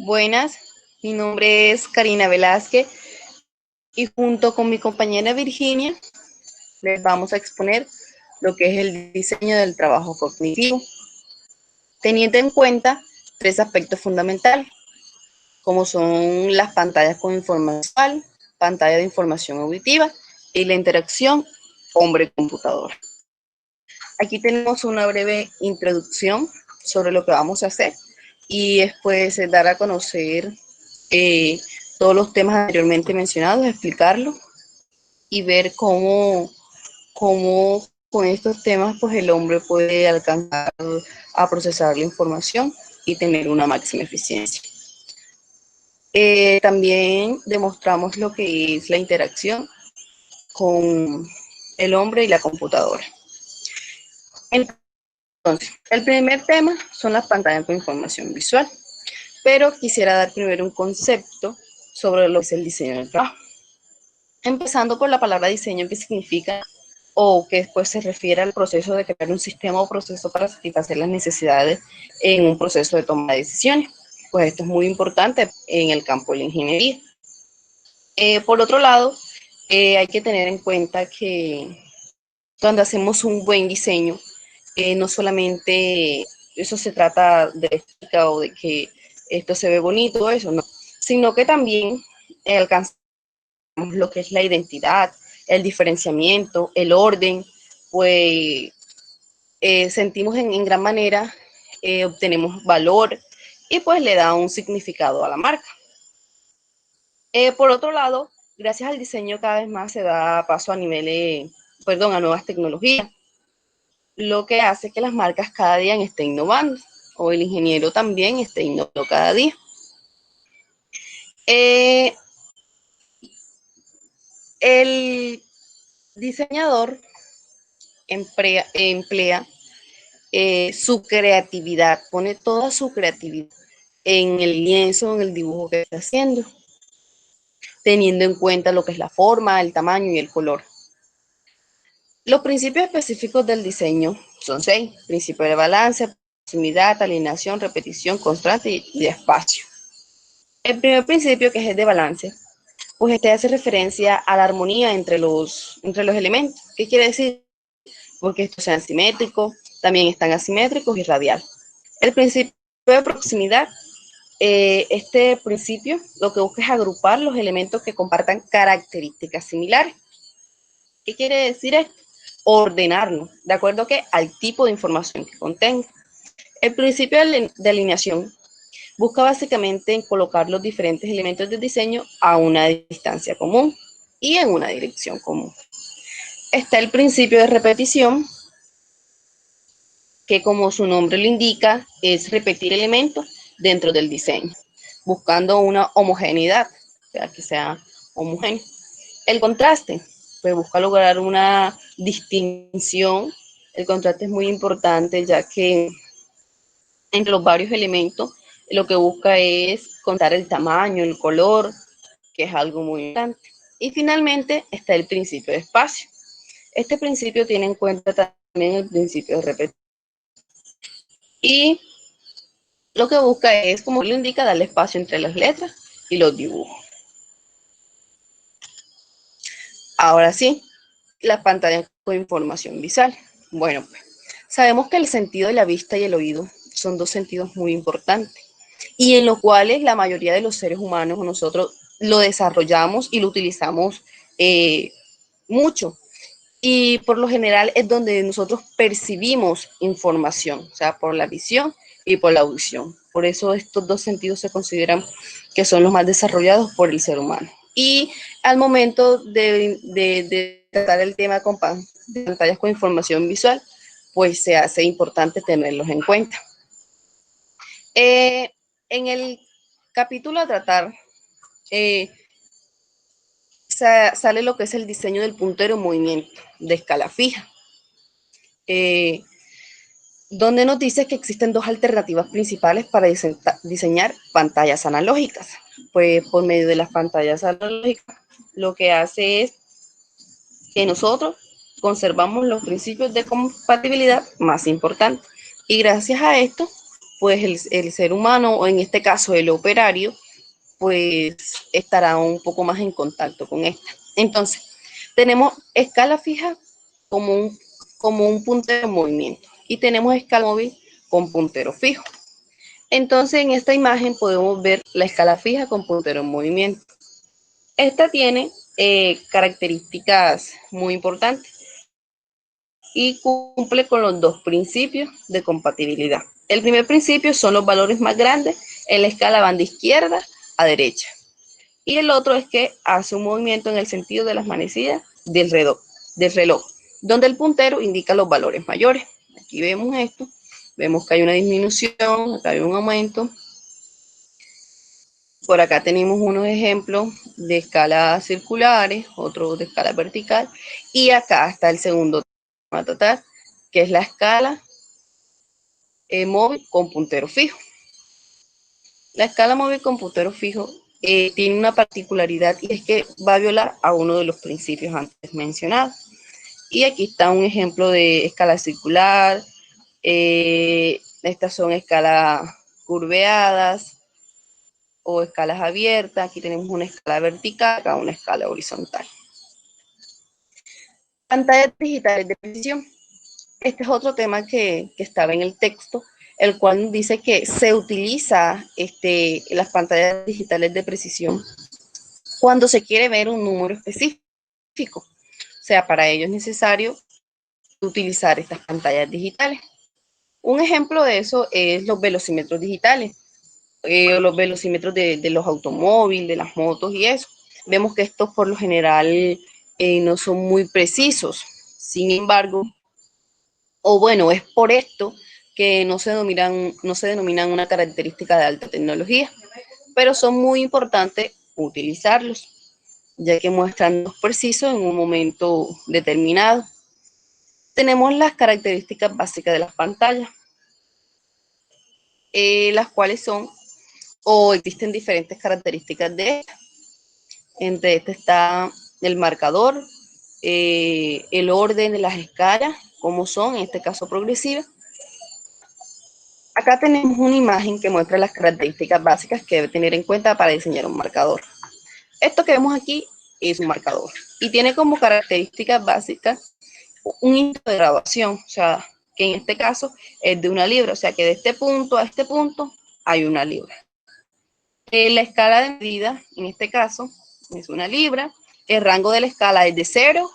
Buenas, mi nombre es Karina Velázquez y junto con mi compañera Virginia les vamos a exponer lo que es el diseño del trabajo cognitivo, teniendo en cuenta tres aspectos fundamentales, como son las pantallas con información visual, pantalla de información auditiva y la interacción hombre-computador. Aquí tenemos una breve introducción sobre lo que vamos a hacer y después dar a conocer eh, todos los temas anteriormente mencionados, explicarlos y ver cómo con estos temas pues el hombre puede alcanzar a procesar la información y tener una máxima eficiencia. También demostramos lo que es la interacción con el hombre y la computadora. Entonces, el primer tema son las pantallas con información visual, pero quisiera dar primero un concepto sobre lo que es el diseño del trabajo. Empezando por la palabra diseño, que significa o que después se refiere al proceso de crear un sistema o proceso para satisfacer las necesidades en un proceso de toma de decisiones. Pues esto es muy importante en el campo de la ingeniería. Por otro lado, hay que tener en cuenta que cuando hacemos un buen diseño, no solamente eso se trata de estética o de que esto se ve bonito, eso no, sino que también alcanzamos lo que es la identidad, el diferenciamiento, el orden, pues sentimos en gran manera, obtenemos valor y pues le da un significado a la marca. Por otro lado, gracias al diseño cada vez más se da paso a niveles, perdón, a nuevas tecnologías, lo que hace que las marcas cada día estén innovando, o el ingeniero también esté innovando cada día. El diseñador emplea su creatividad, pone toda su creatividad en el lienzo, en el dibujo que está haciendo, teniendo en cuenta lo que es la forma, el tamaño y el color. Los principios específicos del diseño son 6: principio de balance, proximidad, alineación, repetición constante y espacio. El primer principio, que es el de balance, pues este hace referencia a la armonía entre los elementos. ¿Qué quiere decir? Porque estos sean simétricos, también están asimétricos y radial. El principio de proximidad, este principio lo que busca es agrupar los elementos que compartan características similares. ¿Qué quiere decir esto? Ordenarlo, de acuerdo al tipo de información que contenga. El principio de alineación busca básicamente en colocar los diferentes elementos del diseño a una distancia común y en una dirección común. Está el principio de repetición, que como su nombre lo indica, es repetir elementos dentro del diseño, buscando una homogeneidad, o sea, que sea homogéneo. El contraste, pues busca lograr una distinción. El contraste es muy importante, ya que entre los varios elementos lo que busca es contar el tamaño, el color, que es algo muy importante. Y finalmente está el principio de espacio. Este principio tiene en cuenta también el principio de repetición. Y lo que busca es, como lo indica, darle espacio entre las letras y los dibujos. Ahora sí, la pantalla con información visual. Bueno, pues sabemos que el sentido de la vista y el oído son dos sentidos muy importantes y en los cuales la mayoría de los seres humanos, nosotros lo desarrollamos y lo utilizamos mucho. Y por lo general es donde nosotros percibimos información, o sea, por la visión y por la audición. Por eso estos dos sentidos se consideran que son los más desarrollados por el ser humano. Y al momento de tratar el tema de pantallas con información visual, pues se hace importante tenerlos en cuenta. En el capítulo a tratar, sale lo que es el diseño del puntero en movimiento de escala fija, donde nos dice que existen dos alternativas principales para diseñar pantallas analógicas. Pues por medio de las pantallas analógicas, lo que hace es que nosotros conservamos los principios de compatibilidad más importantes. Y gracias a esto, pues el ser humano, o en este caso el operario, pues estará un poco más en contacto con esta. Entonces, tenemos escala fija como un puntero en movimiento y tenemos escala móvil con puntero fijo. Entonces, en esta imagen podemos ver la escala fija con puntero en movimiento. Esta tiene características muy importantes y cumple con los dos principios de compatibilidad. El primer principio son los valores más grandes en la escala van de izquierda a derecha. Y el otro es que hace un movimiento en el sentido de las manecillas del reloj, donde el puntero indica los valores mayores. Aquí vemos esto, vemos que hay una disminución, acá hay un aumento. Por acá tenemos unos ejemplos de escalas circulares, otros de escala vertical, y acá está el segundo tema total, que es la escala móvil con puntero fijo. La escala móvil con puntero fijo tiene una particularidad y es que va a violar a uno de los principios antes mencionados. Y aquí está un ejemplo de escala circular, estas son escalas curveadas o escalas abiertas. Aquí tenemos una escala vertical, acá una escala horizontal. Pantallas digitales de precisión. Este es otro tema que estaba en el texto, el cual dice que se utiliza las pantallas digitales de precisión cuando se quiere ver un número específico. O sea, para ello es necesario utilizar estas pantallas digitales. Un ejemplo de eso es los velocímetros digitales, o los velocímetros de los automóviles, de las motos y eso. Vemos que estos por lo general no son muy precisos. Sin embargo, o bueno, es por esto que no se denominan una característica de alta tecnología, pero son muy importantes utilizarlos, ya que muestran los precisos en un momento determinado. Tenemos las características básicas de las pantallas, las cuales son, o existen diferentes características de estas. Entre estas está el marcador, el orden de las escalas, como son, en este caso progresiva. Acá tenemos una imagen que muestra las características básicas que debe tener en cuenta para diseñar un marcador. Esto que vemos aquí es un marcador y tiene como características básicas un índice de graduación, o sea, que en este caso es de 1 libra, o sea que de este punto a este punto hay 1 libra. La escala de medida, en este caso, es 1 libra. El rango de la escala es de 0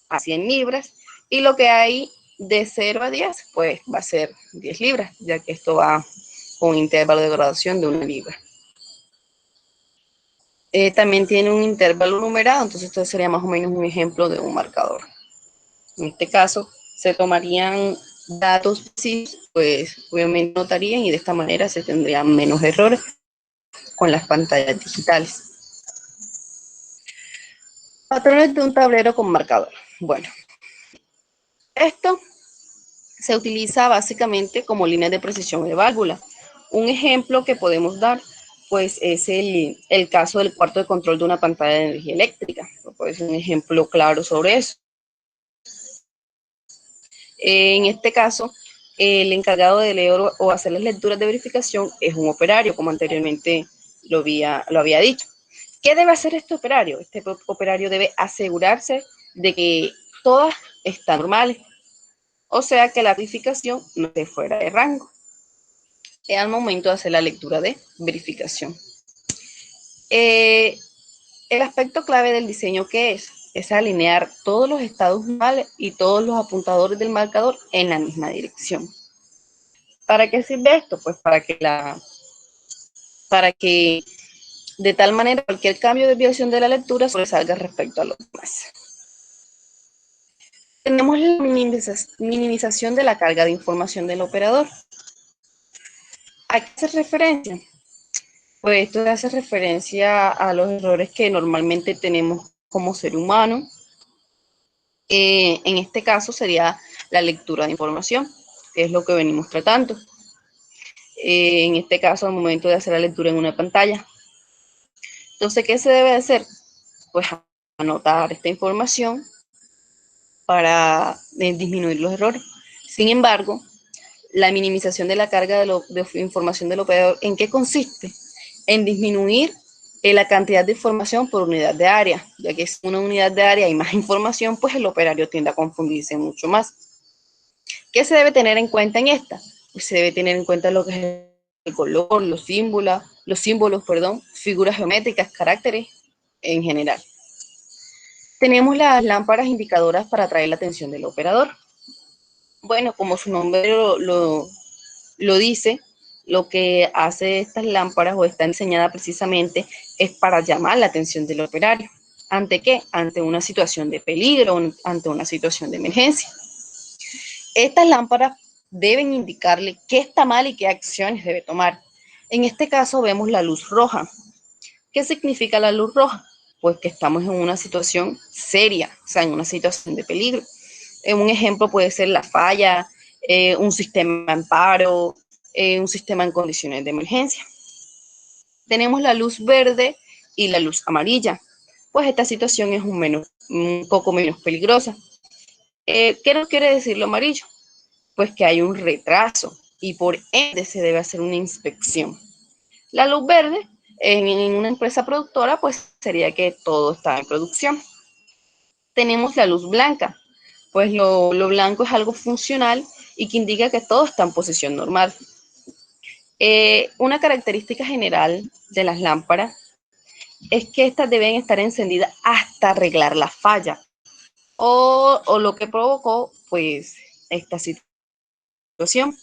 a 100 libras y lo que hay de 0 a 10, pues va a ser 10 libras, ya que esto va con un intervalo de graduación de 1 libra. También tiene un intervalo numerado, entonces esto sería más o menos un ejemplo de un marcador. En este caso, se tomarían datos precisos, pues obviamente notarían y de esta manera se tendrían menos errores con las pantallas digitales. Patrones de un tablero con marcador. Bueno, esto se utiliza básicamente como líneas de precisión de válvula. Un ejemplo que podemos dar, pues, es el caso del cuarto de control de una pantalla de energía eléctrica. Pues un ejemplo claro sobre eso. En este caso, el encargado de leer o hacer las lecturas de verificación es un operario, como anteriormente lo había dicho. ¿Qué debe hacer este operario? Este operario debe asegurarse de que todas están normales, o sea que la verificación no esté fuera de rango al momento de hacer la lectura de verificación. El aspecto clave del diseño, ¿qué es? Es alinear todos los estados normales y todos los apuntadores del marcador en la misma dirección. ¿Para qué sirve esto? Pues para que de tal manera cualquier cambio de desviación de la lectura sobresalga respecto a los demás. Tenemos la minimización de la carga de información del operador. ¿A qué hace referencia? Pues esto hace referencia a los errores que normalmente tenemos como ser humano. En este caso sería la lectura de información, que es lo que venimos tratando. En este caso, al momento de hacer la lectura en una pantalla. Entonces, ¿qué se debe hacer? Pues anotar esta información para disminuir los errores. Sin embargo, la minimización de la carga de información del operador, ¿en qué consiste? En disminuir la cantidad de información por unidad de área, ya que es una unidad de área y más información, pues el operario tiende a confundirse mucho más. ¿Qué se debe tener en cuenta en esta? Pues se debe tener en cuenta lo que es el color, los símbolos, perdón, figuras geométricas, caracteres en general. Tenemos las lámparas indicadoras para atraer la atención del operador. Bueno, como su nombre lo dice, lo que hace estas lámparas o está diseñada precisamente es para llamar la atención del operario. ¿Ante qué? Ante una situación de peligro, ante una situación de emergencia. Estas lámparas deben indicarle qué está mal y qué acciones debe tomar. En este caso vemos la luz roja. ¿Qué significa la luz roja? Pues que estamos en una situación seria, o sea, en una situación de peligro. Un ejemplo puede ser la falla, un sistema en paro, un sistema en condiciones de emergencia. Tenemos la luz verde y la luz amarilla. Pues esta situación es un poco menos peligrosa. ¿Qué nos quiere decir lo amarillo? Pues que hay un retraso y por ende se debe hacer una inspección. La luz verde en una empresa productora pues sería que todo está en producción. Tenemos la luz blanca, pues lo blanco es algo funcional y que indica que todo está en posición normal. Una característica general de las lámparas es que estas deben estar encendidas hasta arreglar la falla o lo que provocó pues esta situación,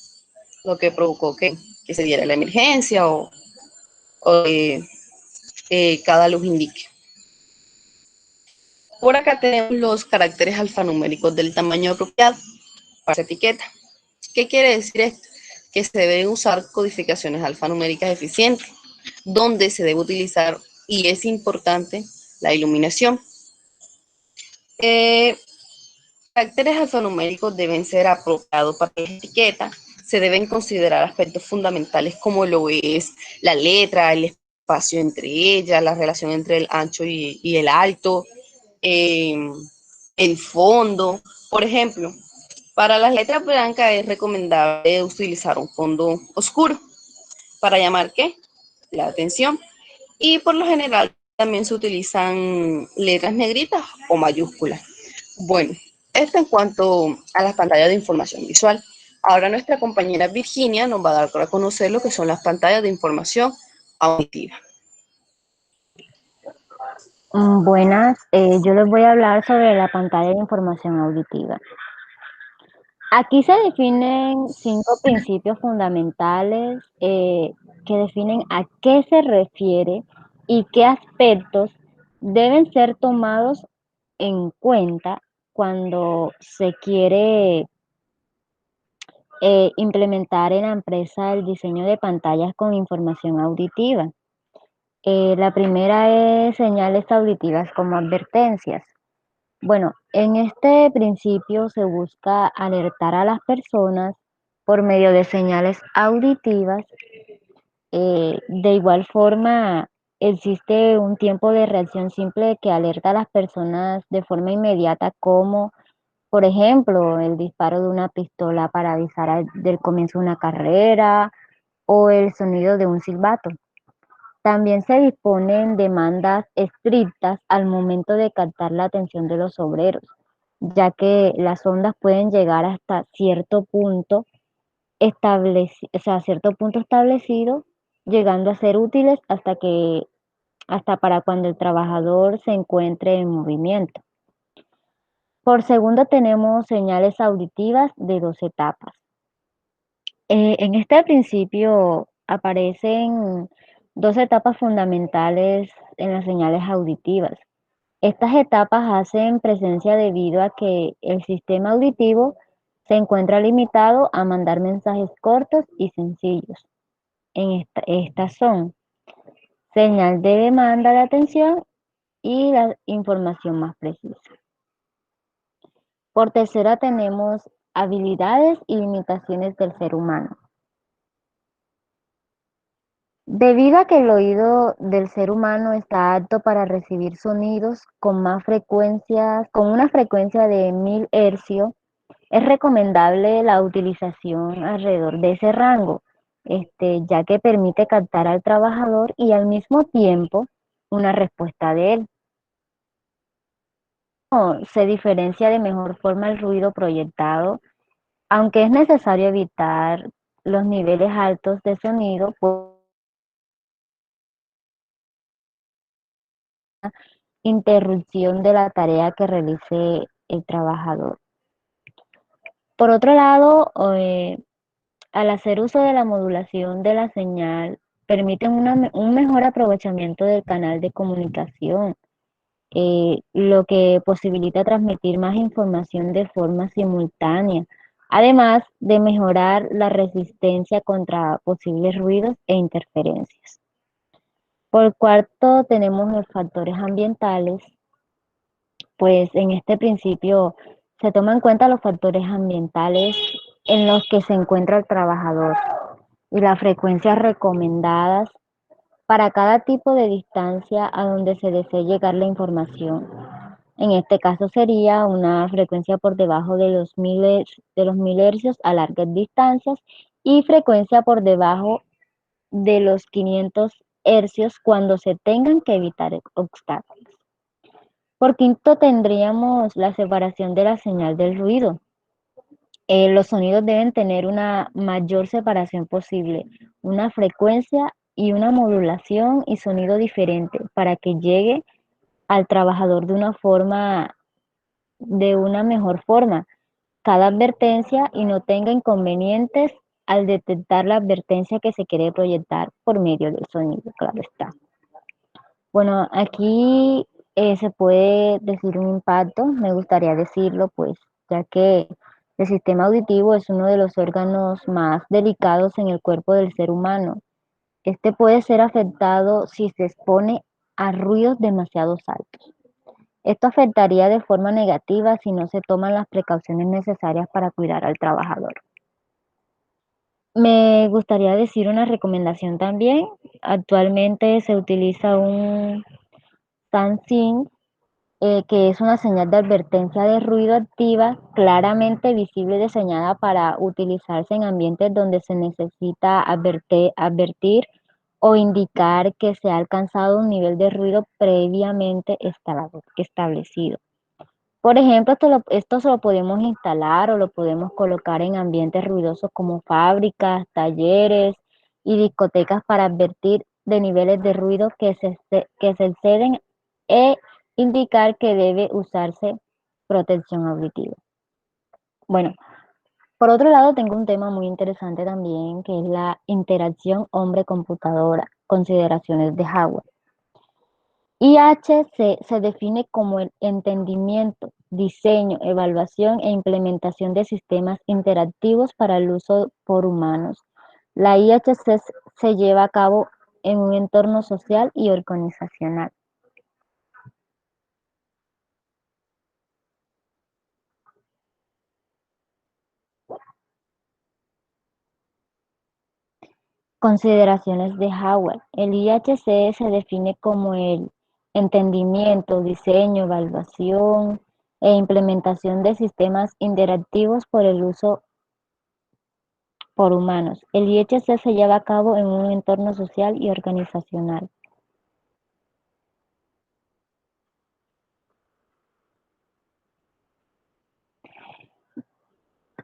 lo que provocó que se diera la emergencia o cada luz indique. Por acá tenemos los caracteres alfanuméricos del tamaño apropiado para esa etiqueta. ¿Qué quiere decir esto? Que se deben usar codificaciones alfanuméricas eficientes, donde se debe utilizar, y es importante, la iluminación. Caracteres alfanuméricos deben ser apropiados para la etiqueta. Se deben considerar aspectos fundamentales como lo es la letra, el espacio entre ellas, la relación entre el ancho y el alto, eh, el fondo. Por ejemplo, para las letras blancas es recomendable utilizar un fondo oscuro para llamar ¿qué? La atención. Y por lo general también se utilizan letras negritas o mayúsculas. Bueno, esto en cuanto a las pantallas de información visual. Ahora nuestra compañera Virginia nos va a dar a conocer lo que son las pantallas de información auditiva. Buenas, yo les voy a hablar sobre la pantalla de información auditiva. Aquí se definen 5 principios fundamentales que definen a qué se refiere y qué aspectos deben ser tomados en cuenta cuando se quiere implementar en la empresa el diseño de pantallas con información auditiva. La primera es señales auditivas como advertencias. Bueno, en este principio se busca alertar a las personas por medio de señales auditivas. De igual forma, existe un tiempo de reacción simple que alerta a las personas de forma inmediata, como por ejemplo el disparo de una pistola para avisar del comienzo de una carrera o el sonido de un silbato. También se disponen demandas estrictas al momento de captar la atención de los obreros, ya que las ondas pueden llegar hasta cierto punto cierto punto establecido, llegando a ser útiles hasta para cuando el trabajador se encuentre en movimiento. Por segundo tenemos señales auditivas de 2 etapas. En este principio aparecen 2 etapas fundamentales en las señales auditivas. Estas etapas hacen presencia debido a que el sistema auditivo se encuentra limitado a mandar mensajes cortos y sencillos. Estas son señal de demanda de atención y la información más precisa. Por tercera tenemos habilidades y limitaciones del ser humano. Debido a que el oído del ser humano está apto para recibir sonidos con una frecuencia de 1000 hercios, Es recomendable la utilización alrededor de ese rango, ya que permite captar al trabajador y al mismo tiempo una respuesta de él. Se diferencia de mejor forma el ruido proyectado, aunque es necesario evitar los niveles altos de sonido por interrupción de la tarea que realice el trabajador. Por otro lado, al hacer uso de la modulación de la señal, permiten un mejor aprovechamiento del canal de comunicación, lo que posibilita transmitir más información de forma simultánea, además de mejorar la resistencia contra posibles ruidos e interferencias. Por cuarto, tenemos los factores ambientales, pues en este principio se toman en cuenta los factores ambientales en los que se encuentra el trabajador y las frecuencias recomendadas para cada tipo de distancia a donde se desee llegar la información. En este caso sería una frecuencia por debajo de los 1000 hercios a largas distancias y frecuencia por debajo de los 500 hercios cuando se tengan que evitar obstáculos. Por quinto tendríamos la separación de la señal del ruido. Los sonidos deben tener una mayor separación posible, una frecuencia y una modulación y sonido diferente para que llegue al trabajador de una mejor forma, cada advertencia y no tenga inconvenientes al detectar la advertencia que se quiere proyectar por medio del sonido, claro está. Bueno, aquí se puede decir un impacto, me gustaría decirlo, pues, ya que el sistema auditivo es uno de los órganos más delicados en el cuerpo del ser humano. Este puede ser afectado si se expone a ruidos demasiado altos. Esto afectaría de forma negativa si no se toman las precauciones necesarias para cuidar al trabajador. Me gustaría decir una recomendación también. Actualmente se utiliza un SANSIN, que es una señal de advertencia de ruido activa, claramente visible y diseñada para utilizarse en ambientes donde se necesita advertir o indicar que se ha alcanzado un nivel de ruido previamente establecido. Por ejemplo, esto se lo podemos instalar o lo podemos colocar en ambientes ruidosos como fábricas, talleres y discotecas para advertir de niveles de ruido que se exceden e indicar que debe usarse protección auditiva. Bueno, por otro lado, tengo un tema muy interesante también, que es la interacción hombre-computadora, consideraciones de Howard. IHC se define como el entendimiento, diseño, evaluación e implementación de sistemas interactivos para el uso por humanos. La IHC se lleva a cabo en un entorno social y organizacional. Consideraciones de Howard. El IHC se define como el entendimiento, diseño, evaluación e implementación de sistemas interactivos por el uso por humanos. El IHC se lleva a cabo en un entorno social y organizacional.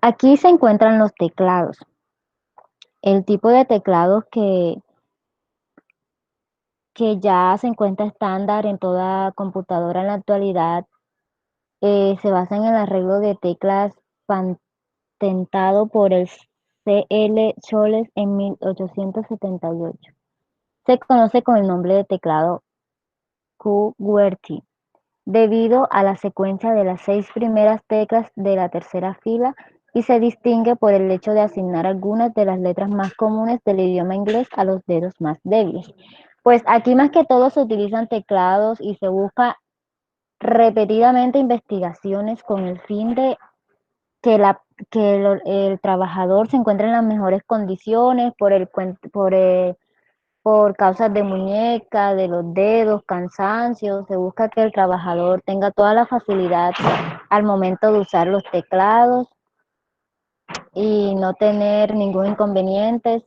Aquí se encuentran los teclados. El tipo de teclados que ya se encuentra estándar en toda computadora en la actualidad se basa en el arreglo de teclas patentado por el C.L. Scholz en 1878. Se conoce con el nombre de teclado QWERTY, debido a la secuencia de las 6 primeras teclas de la tercera fila y se distingue por el hecho de asignar algunas de las letras más comunes del idioma inglés a los dedos más débiles. Pues aquí más que todo se utilizan teclados y se busca repetidamente investigaciones con el fin de que, el trabajador se encuentre en las mejores condiciones por causas de muñeca, de los dedos, cansancio. Se busca que el trabajador tenga toda la facilidad al momento de usar los teclados. y no tener ningún inconveniente.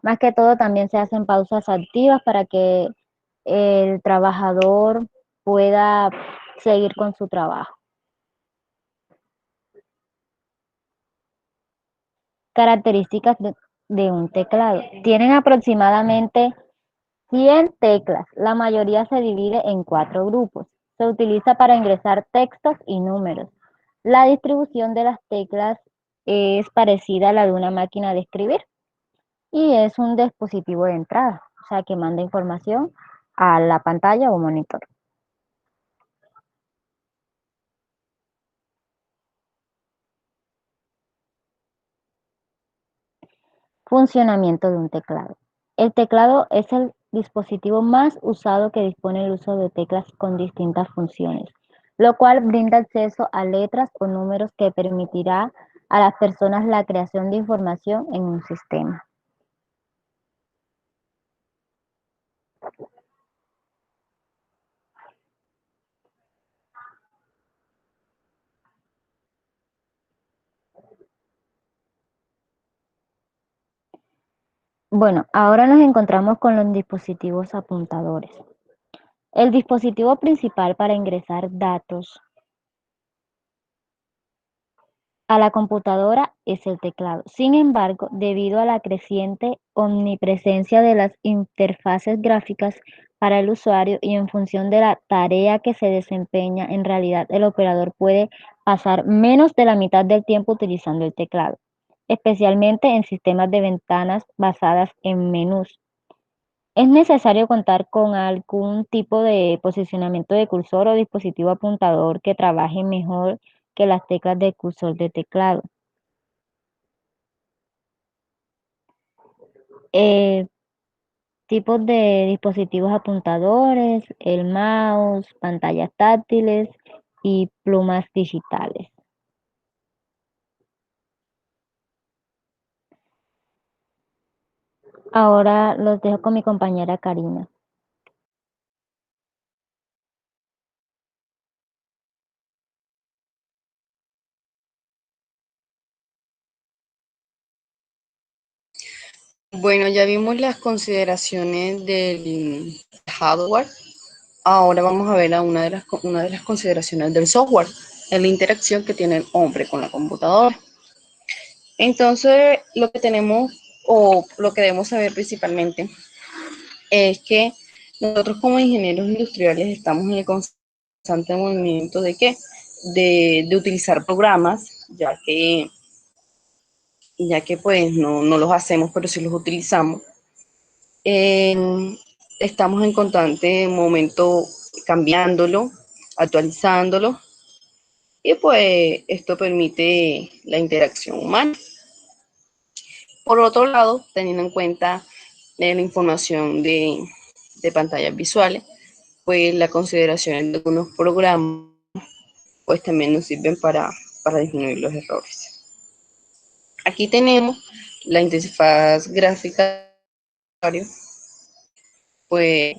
Más que todo también se hacen pausas activas para que el trabajador pueda seguir con su trabajo. Características de un teclado. Tienen aproximadamente 100 teclas. La mayoría se divide en 4 grupos. Se utiliza para ingresar textos y números. La distribución de las teclas es parecida a la de una máquina de escribir y es un dispositivo de entrada, o sea que manda información a la pantalla o monitor. Funcionamiento de un teclado. El teclado es el dispositivo más usado que dispone el uso de teclas con distintas funciones, lo cual brinda acceso a letras o números que permitirá a las personas la creación de información en un sistema. Bueno, ahora nos encontramos con los dispositivos apuntadores. El dispositivo principal para ingresar datos a la computadora es el teclado. Sin embargo, debido a la creciente omnipresencia de las interfaces gráficas para el usuario y en función de la tarea que se desempeña, en realidad el operador puede pasar menos de la mitad del tiempo utilizando el teclado, especialmente en sistemas de ventanas basadas en menús. Es necesario contar con algún tipo de posicionamiento de cursor o dispositivo apuntador que trabaje mejor que las teclas del cursor de teclado. Eh, Tipos de dispositivos apuntadores, el mouse, pantallas táctiles y plumas digitales. Ahora los dejo con mi compañera Karina. Bueno, ya vimos las consideraciones del hardware. Ahora vamos a ver una de las consideraciones del software, en la interacción que tiene el hombre con la computadora. Entonces, lo que tenemos o lo que debemos saber principalmente es que nosotros como ingenieros industriales estamos en el constante movimiento de qué? De utilizar programas, ya que pues no los hacemos, pero sí los utilizamos. Estamos en constante momento cambiándolo, actualizándolo, y pues esto permite la interacción humana. Por otro lado, teniendo en cuenta la información de pantallas visuales, pues la consideración de algunos programas pues también nos sirven para disminuir los errores. Aquí tenemos la interfaz gráfica, pues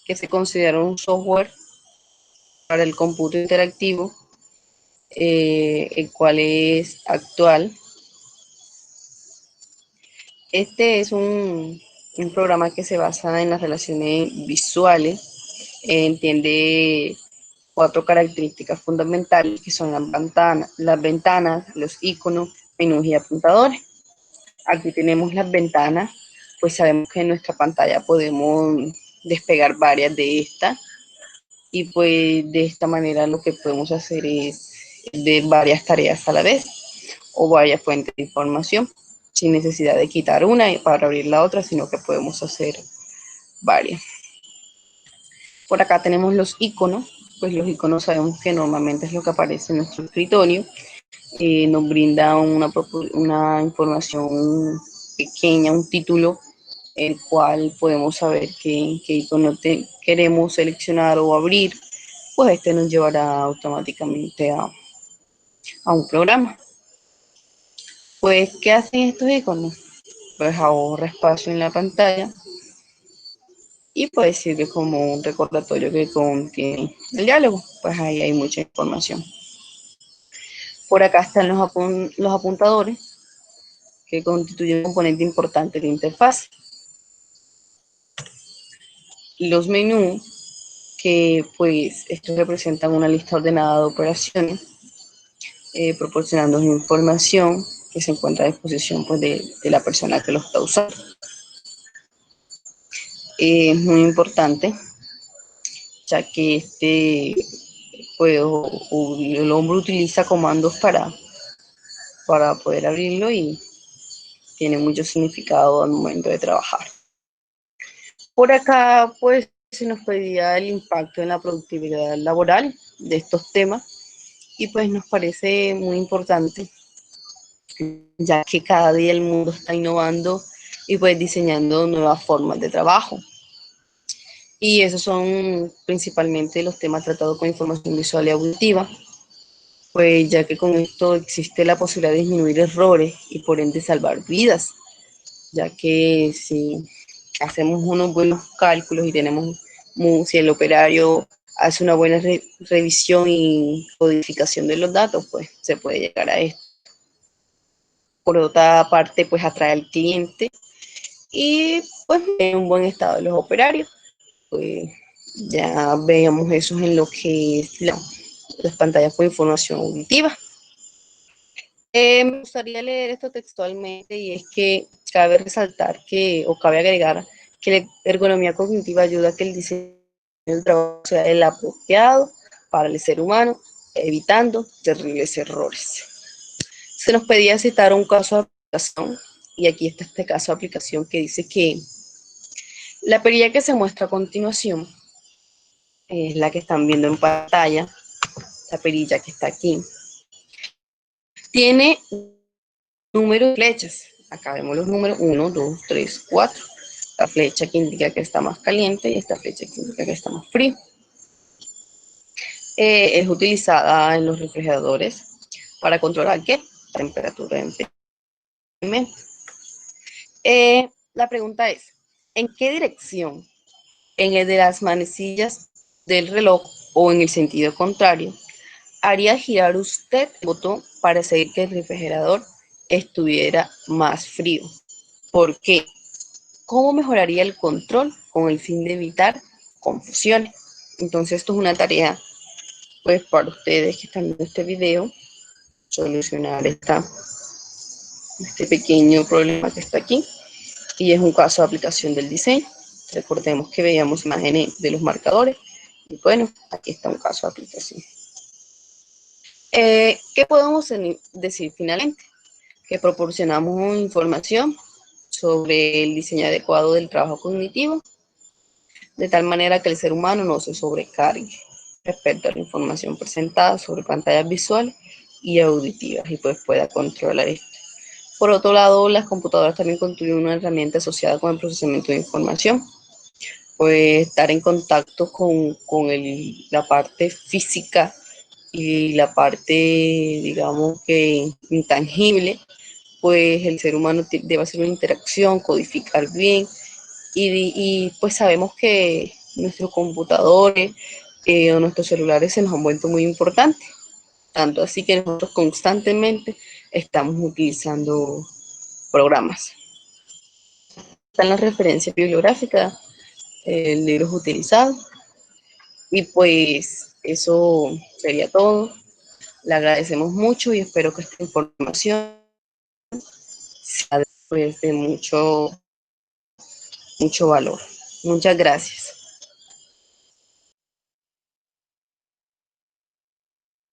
que se considera un software para el cómputo interactivo, el cual es actual. Este es un programa que se basa en las relaciones visuales, entiende 4 características fundamentales que son las ventanas, los iconos, menús y apuntadores. Aquí tenemos las ventanas, pues sabemos que en nuestra pantalla podemos despegar varias de estas y pues de esta manera lo que podemos hacer es de varias tareas a la vez o varias fuentes de información sin necesidad de quitar una para abrir la otra, sino que podemos hacer varias. Por acá tenemos los iconos, pues los iconos sabemos que normalmente es lo que aparece en nuestro escritorio, nos brinda una información pequeña, un título, el cual podemos saber qué icono queremos seleccionar o abrir, pues este nos llevará automáticamente a un programa. Pues, ¿qué hacen estos iconos? Pues ahorra espacio en la pantalla y puede sirve como un recordatorio que contiene el diálogo, pues ahí hay mucha información. Por acá están los apuntadores, que constituyen un componente importante de la interfaz. Los menús, que pues estos representan una lista ordenada de operaciones, proporcionando información que se encuentra a disposición pues, de la persona que lo está usando. Es muy importante, ya que pues, el hombre utiliza comandos para poder abrirlo y tiene mucho significado al momento de trabajar. Por acá, pues, se nos pedía el impacto en la productividad laboral de estos temas y pues nos parece muy importante, ya que cada día el mundo está innovando y pues diseñando nuevas formas de trabajo. Y esos son principalmente los temas tratados con información visual y auditiva, pues ya que con esto existe la posibilidad de disminuir errores y por ende salvar vidas, ya que si hacemos unos buenos cálculos y si el operario hace una buena revisión y codificación de los datos, pues se puede llegar a esto. Por otra parte, pues atrae al cliente y pues en un buen estado de los operarios. Pues ya veamos eso en lo que es las pantallas con información auditiva. Me gustaría leer esto textualmente y es que cabe resaltar o cabe agregar que la ergonomía cognitiva ayuda a que el diseño del trabajo sea el apropiado para el ser humano, evitando terribles errores. Se nos pedía citar un caso de aplicación y aquí está este caso de aplicación que dice que la perilla que se muestra a continuación es la que están viendo en pantalla, la perilla que está aquí. Tiene número de flechas. Acá vemos los números 1, 2, 3, 4. La flecha que indica que está más caliente y esta flecha que indica que está más frío. Es utilizada en los refrigeradores para controlar ¿qué? La temperatura de enfriamiento. La pregunta es, ¿en qué dirección? ¿En el de las manecillas del reloj o en el sentido contrario? ¿Haría girar usted el botón para hacer que el refrigerador estuviera más frío? ¿Por qué? ¿Cómo mejoraría el control con el fin de evitar confusiones? Entonces esto es una tarea pues para ustedes que están viendo este video, solucionar este pequeño problema que está aquí y es un caso de aplicación del diseño. Recordemos que veíamos imágenes de los marcadores y bueno, aquí está un caso de aplicación. ¿Qué podemos decir finalmente? Que proporcionamos información sobre el diseño adecuado del trabajo cognitivo, de tal manera que el ser humano no se sobrecargue respecto a la información presentada sobre pantallas visuales y auditivas y pues pueda controlar esto. Por otro lado, las computadoras también constituyen una herramienta asociada con el procesamiento de información. Pues estar en contacto con la parte física y la parte, digamos que intangible, pues el ser humano debe hacer una interacción, codificar bien y pues sabemos que nuestros computadores o nuestros celulares se nos han vuelto muy importantes, tanto así que nosotros constantemente estamos utilizando programas. Están las referencias bibliográficas, libros utilizados y pues eso sería todo. Le agradecemos mucho y espero que esta información sea pues, de mucho valor. Muchas gracias.